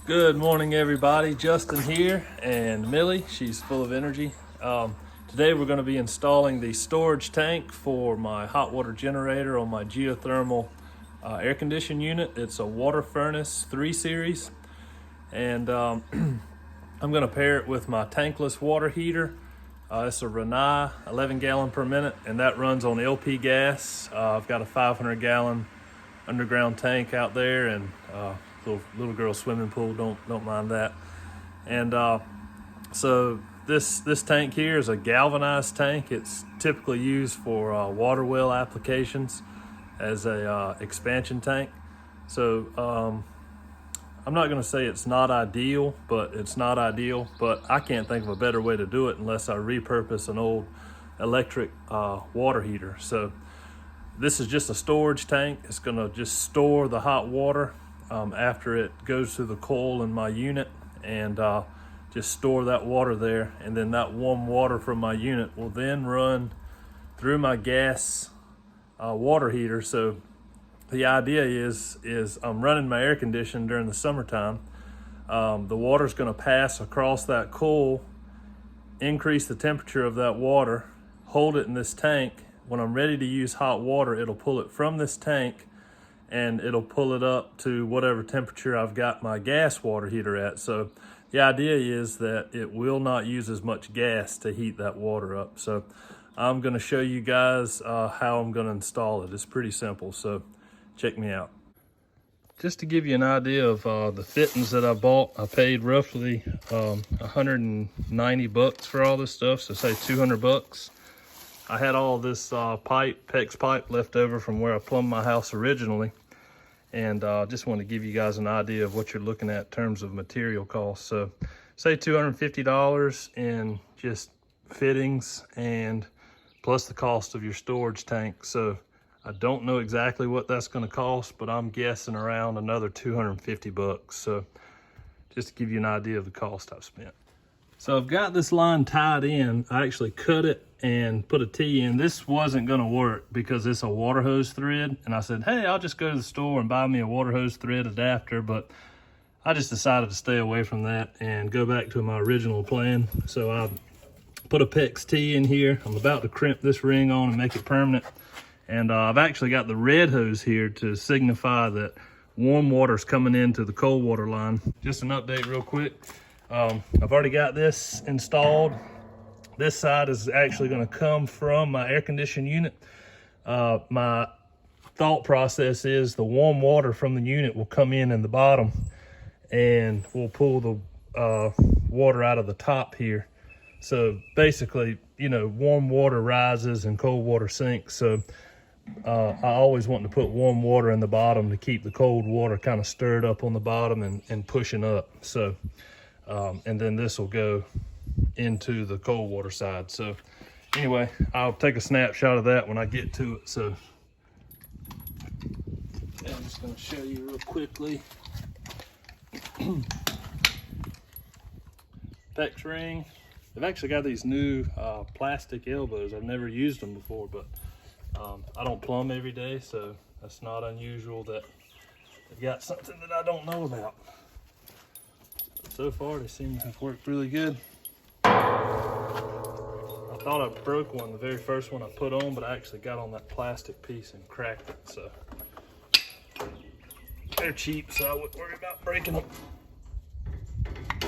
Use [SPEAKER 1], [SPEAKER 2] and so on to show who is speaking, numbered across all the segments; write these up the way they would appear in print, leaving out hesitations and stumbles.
[SPEAKER 1] Good morning, everybody. Justin here, and Millie, she's full of energy. Today we're going to be installing the storage tank for my hot water generator on my geothermal air conditioning unit. It's a water furnace 3 series, and I'm going to pair it with my tankless water heater. It's a Renai 11 gallon per minute, and that runs on LP gas. I've got a 500 gallon underground tank out there, and little girl swimming pool, don't mind that. And so this tank here is a galvanized tank. It's typically used for water well applications as a expansion tank. So I'm not going to say it's not ideal, but it's not ideal. But I can't think of a better way to do it unless I repurpose an old electric water heater. So this is just a storage tank. It's going to just store the hot water after it goes through the coil in my unit, and just store that water there. And then that warm water from my unit will then run through my gas water heater. So the idea is I'm running my air conditioning during the summertime. The water's going to pass across that coil, increase the temperature of that water, hold it in this tank. When I'm ready to use hot water, it'll pull it from this tank and it'll pull it up to whatever temperature I've got my gas water heater at. So the idea is that it will not use as much gas to heat that water up. So I'm going to show you guys how I'm going to install it. It's pretty simple, so check me out. Just to give you an idea of the fittings that I bought, I paid roughly $190 for all this stuff, so say 200 bucks. I had all this PEX pipe left over from where I plumbed my house originally, and just want to give you guys an idea of what you're looking at in terms of material costs. So say $250 in just fittings, and plus the cost of your storage tank. So I don't know exactly what that's going to cost, but I'm guessing around another 250 bucks. So just to give you an idea of the cost I've spent. So I've got this line tied in. I actually cut it and put a T in. This wasn't going to work because it's a water hose thread. And I said, hey, I'll just go to the store and buy me a water hose thread adapter. But I just decided to stay away from that and go back to my original plan. So I put a PEX T in here. I'm about to crimp this ring on and make it permanent. And I've actually got the red hose here to signify that warm water's coming into the cold water line. Just an update real quick. I've already got this installed. This side is actually going to come from my air conditioning unit. My thought process is the warm water from the unit will come in the bottom, and we'll pull the water out of the top here. So basically, you know, warm water rises and cold water sinks. So I always want to put warm water in the bottom to keep the cold water kind of stirred up on the bottom and pushing up. So and then this will go into the cold water side. So anyway, I'll take a snapshot of that when I get to it. So yeah, I'm just going to show you real quickly. PEX ring. They've actually got these new plastic elbows. I've never used them before, but I don't plumb every day, so that's not unusual that they've got something that I don't know about. So far, they seem to have worked really good. I thought I broke one, the very first one I put on, but I actually got on that plastic piece and cracked it. So they're cheap, so I wouldn't worry about breaking them.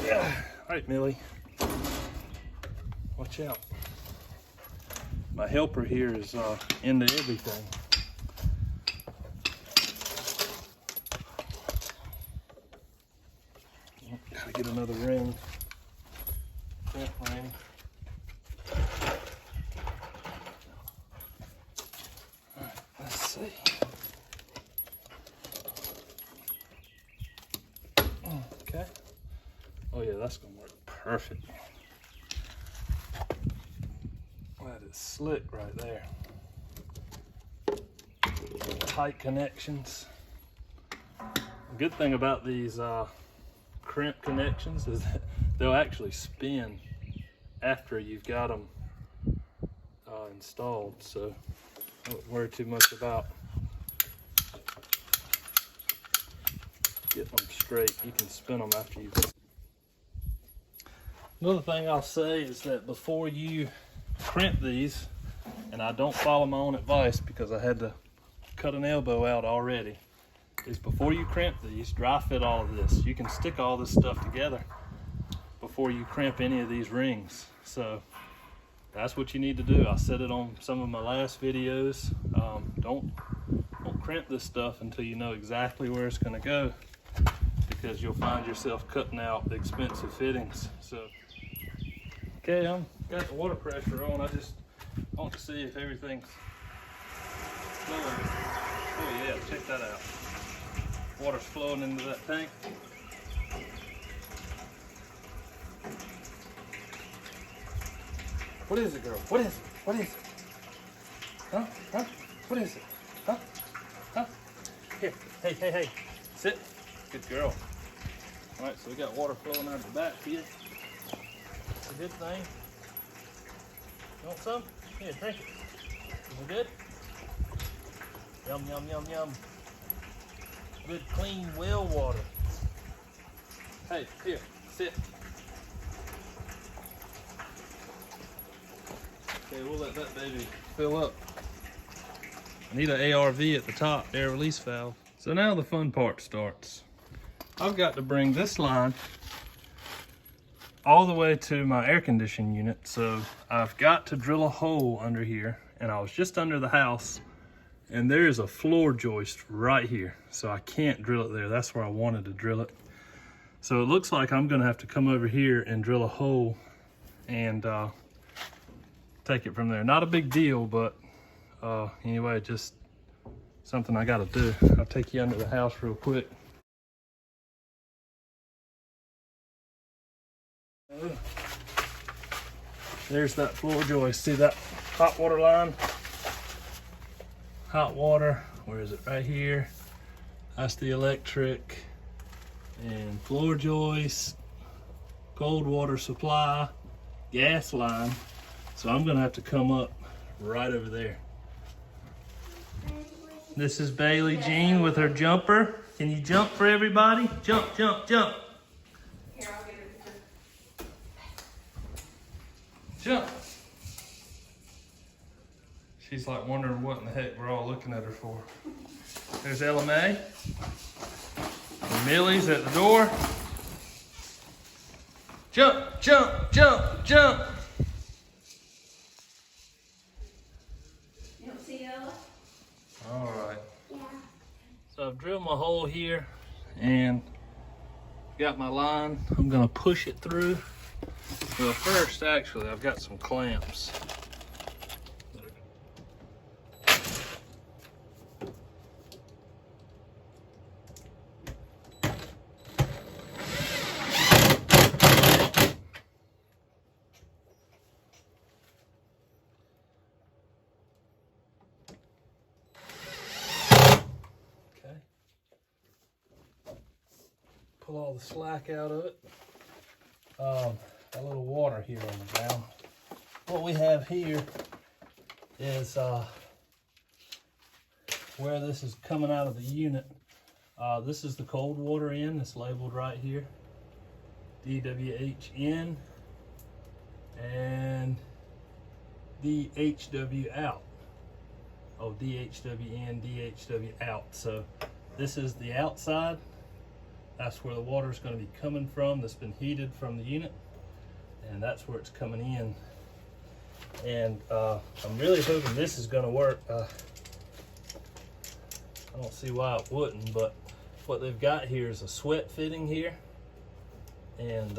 [SPEAKER 1] Yeah. All right, Millie, watch out. My helper here is into everything. Gotta get another ring. That ring. Alright, let's see. Okay. Oh yeah, that's gonna work perfect. That is slick right there. Tight connections. The good thing about these crimp connections is that they'll actually spin after you've got them installed, so don't worry too much about getting them straight. You can spin them after you. Another thing I'll say is that before you crimp these, and I don't follow my own advice because I had to cut an elbow out already, is before you crimp these, dry fit all of this. You can stick all this stuff together before you crimp any of these rings. So that's what you need to do. I said it on some of my last videos. Don't crimp this stuff until you know exactly where it's gonna go, because you'll find yourself cutting out the expensive fittings. So, okay, I'm got the water pressure on. I just want to see if everything's flowing. Oh yeah, check that out. Water's flowing into that tank. What is it, girl? What is it? What is it? Huh? Huh? What is it? Huh? Huh? Here. Hey, hey, hey. Sit. Good girl. All right, so we got water flowing out of the back here. It's a good thing. You want some? Here, drink it. Is it good? Yum, yum, yum, yum. Good, clean well water. Hey, here, sit. Okay, we'll let that baby fill up. I need an ARV at the top, air release valve. So now the fun part starts. I've got to bring this line all the way to my air conditioning unit. So I've got to drill a hole under here, and I was just under the house, and there is a floor joist right here. So I can't drill it there. That's where I wanted to drill it. So it looks like I'm gonna have to come over here and drill a hole and take it from there. Not a big deal, but anyway, just something I gotta do. I'll take you under the house real quick. There's that floor joist. See that hot water line? Hot water, where is it? Right here. That's the electric and floor joist, cold water supply, gas line. So I'm gonna have to come up right over there. This is Bailey Jean with her jumper. Can you jump for everybody? Jump, jump, jump.
[SPEAKER 2] Here, I'll get it.
[SPEAKER 1] Jump. She's like wondering what in the heck we're all looking at her for. There's Ella May. And Millie's at the door. Jump, jump, jump, jump.
[SPEAKER 2] You don't see Ella?
[SPEAKER 1] All right.
[SPEAKER 2] Yeah.
[SPEAKER 1] So I've drilled my hole here and got my line. I'm gonna push it through. Well, first, actually, I've got some clamps. Pull all the slack out of it. A little water here on the ground. What we have here is where this is coming out of the unit. This is the cold water in. It's labeled right here, DWH in, and DHW out. Oh, DHW in, DHW out. So this is the outside. That's where the water is going to be coming from, that's been heated from the unit, and that's where it's coming in. And I'm really hoping this is going to work. I don't see why it wouldn't, but what they've got here is a sweat fitting here, and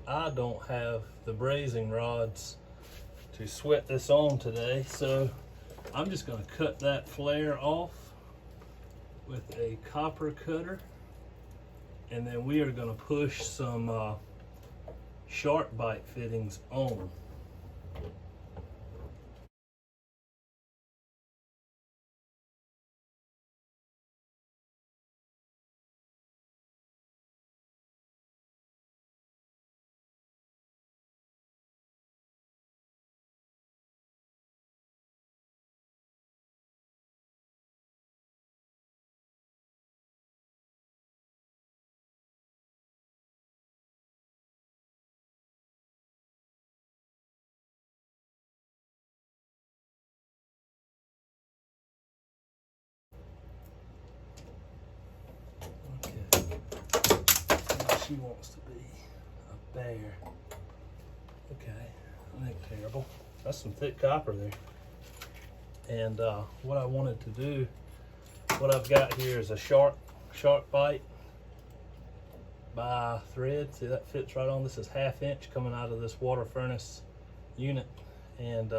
[SPEAKER 1] I don't have the brazing rods to sweat this on today, so I'm just going to cut that flare off with a copper cutter. And then we are going to push some shark bite fittings on. she wants to be a bear. Okay, that ain't terrible. That's some thick copper there. And what I wanted to do, what I've got here is a shark bite by thread. See, that fits right on. This is 1/2 inch coming out of this water furnace unit. And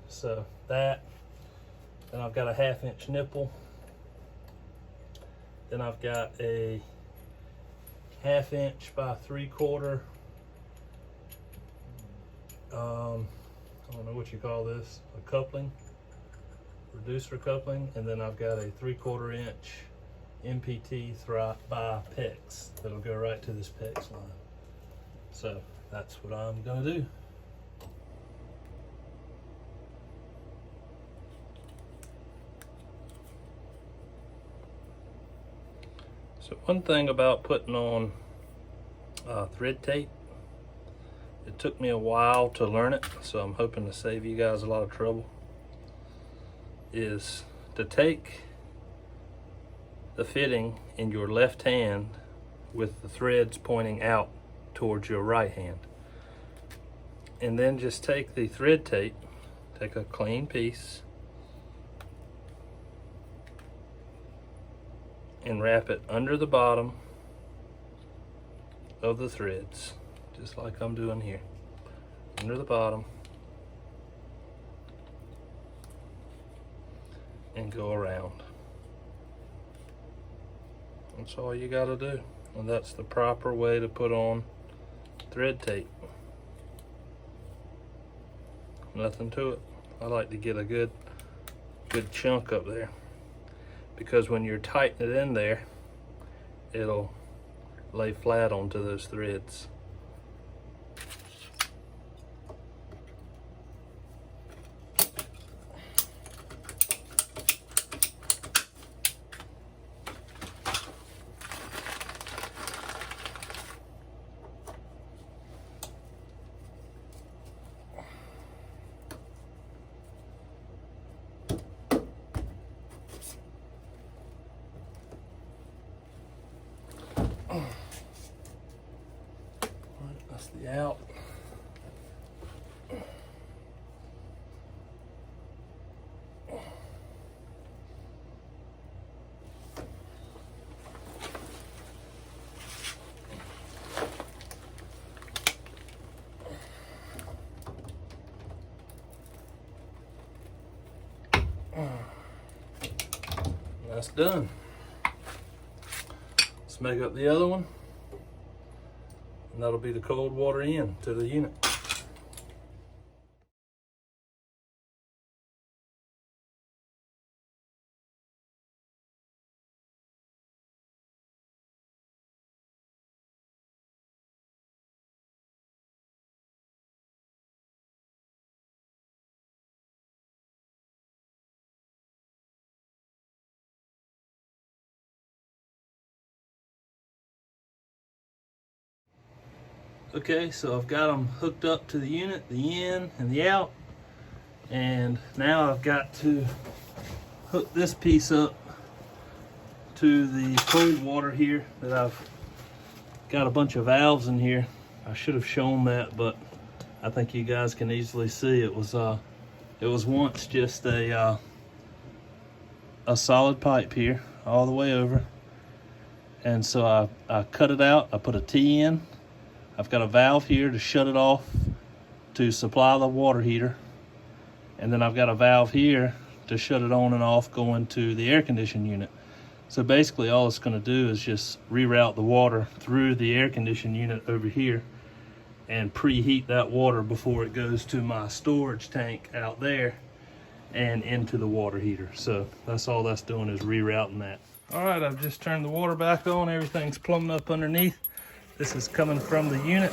[SPEAKER 1] so that, then I've got a 1/2 inch nipple. Then I've got a 1/2 inch by 3/4, I don't know what you call this, a coupling, reducer coupling. And then I've got a 3/4 inch MPT by PEX that'll go right to this PEX line. So that's what I'm gonna do. So one thing about putting on thread tape, it took me a while to learn it, so I'm hoping to save you guys a lot of trouble, is to take the fitting in your left hand with the threads pointing out towards your right hand. And then just take the thread tape, take a clean piece, and wrap it under the bottom of the threads, just like I'm doing here. Under the bottom, and go around. That's all you gotta do. And that's the proper way to put on thread tape. Nothing to it. I like to get a good chunk up there, because when you're tightening it in there, it'll lay flat onto those threads. That's the out. That's done. Let's make up the other one, and that'll be the cold water in to the unit. Okay, so I've got them hooked up to the unit, the in and the out. And now I've got to hook this piece up to the cold water here that I've got a bunch of valves in here. I should have shown that, but I think you guys can easily see it was once just a solid pipe here all the way over. And so I cut it out, I put a T in. I've got a valve here to shut it off to supply the water heater. And then I've got a valve here to shut it on and off going to the air conditioning unit. So basically all it's gonna do is just reroute the water through the air conditioning unit over here and preheat that water before it goes to my storage tank out there and into the water heater. So that's all that's doing, is rerouting that. All right, I've just turned the water back on. Everything's plumbed up underneath. This is coming from the unit.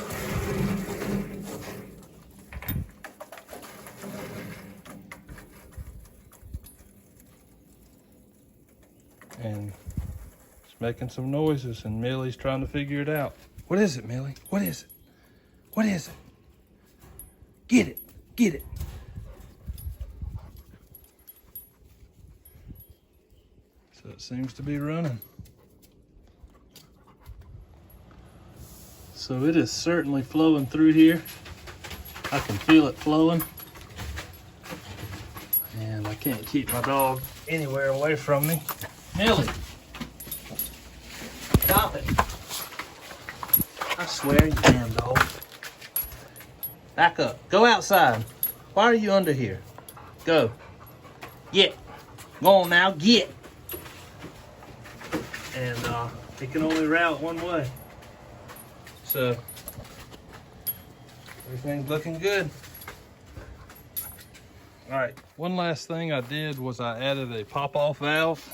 [SPEAKER 1] And it's making some noises, and Millie's trying to figure it out. What is it, Millie? What is it? What is it? Get it, get it. So it seems to be running. So it is certainly flowing through here. I can feel it flowing. And I can't keep my dog anywhere away from me. Millie, stop it. I swear you damn dog. Back up, go outside. Why are you under here? Go, get, go on now, get. And it can only route one way. So, everything's looking good. All right, one last thing I did was I added a pop-off valve.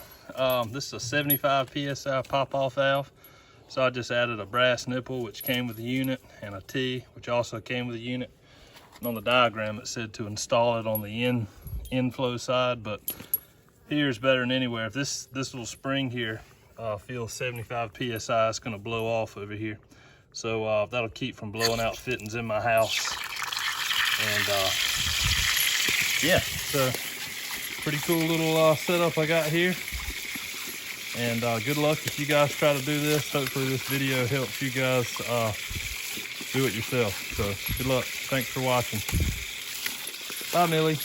[SPEAKER 1] This is a 75 PSI pop-off valve. So I just added a brass nipple, which came with the unit, and a T, which also came with the unit. And on the diagram, it said to install it on the inflow side, but here's better than anywhere. If this little spring here feels 75 PSI, it's gonna blow off over here. So that'll keep from blowing out fittings in my house. And yeah, so pretty cool little setup I got here. And good luck if you guys try to do this. Hopefully this video helps you guys do it yourself. So good luck. Thanks for watching. Bye, Millie.